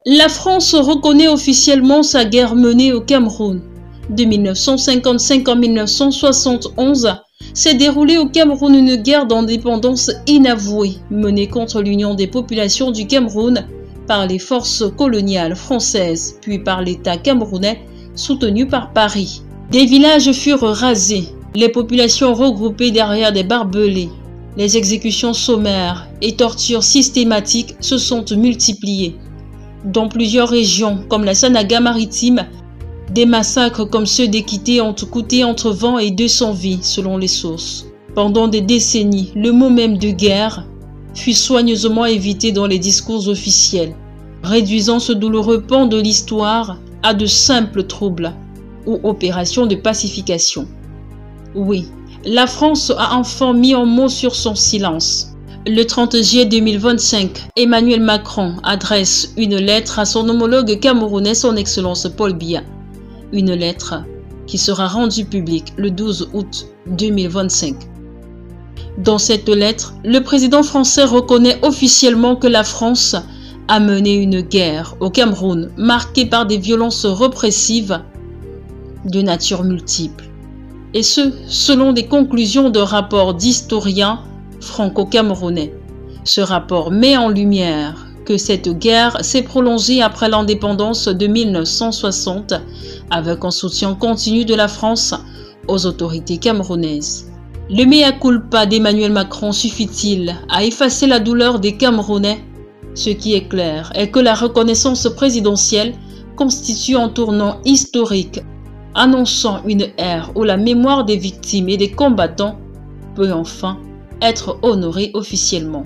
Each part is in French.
La France reconnaît officiellement sa guerre menée au Cameroun. De 1955 en 1971, s'est déroulée au Cameroun une guerre d'indépendance inavouée menée contre l'Union des populations du Cameroun par les forces coloniales françaises, puis par l'État camerounais soutenu par Paris. Des villages furent rasés, les populations regroupées derrière des barbelés. Les exécutions sommaires et tortures systématiques se sont multipliées. Dans plusieurs régions, comme la Sanaga maritime, des massacres comme ceux d'Équité ont coûté entre 20 et 200 vies selon les sources. Pendant des décennies, le mot même de guerre fut soigneusement évité dans les discours officiels, réduisant ce douloureux pan de l'histoire à de simples troubles ou opérations de pacification. Oui, la France a enfin mis un mot sur son silence. Le 30 juillet 2025, Emmanuel Macron adresse une lettre à son homologue camerounais, son Excellence Paul Biya. Une lettre qui sera rendue publique le 12 août 2025. Dans cette lettre, le président français reconnaît officiellement que la France a mené une guerre au Cameroun marquée par des violences répressives de nature multiple. Et ce, selon des conclusions de rapports d'historiens franco-camerounais. Ce rapport met en lumière que cette guerre s'est prolongée après l'indépendance de 1960 avec un soutien continu de la France aux autorités camerounaises. Le mea culpa d'Emmanuel Macron suffit-il à effacer la douleur des Camerounais? Ce qui est clair est que la reconnaissance présidentielle constitue un tournant historique annonçant une ère où la mémoire des victimes et des combattants peut enfin être honorée officiellement.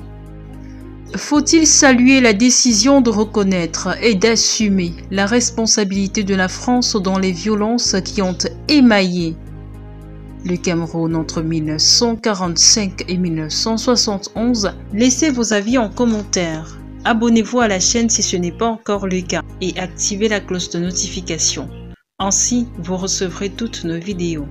Faut-il saluer la décision de reconnaître et d'assumer la responsabilité de la France dans les violences qui ont émaillé le Cameroun entre 1945 et 1971? Laissez vos avis en commentaire. Abonnez-vous à la chaîne si ce n'est pas encore le cas et activez la cloche de notification. Ainsi, vous recevrez toutes nos vidéos.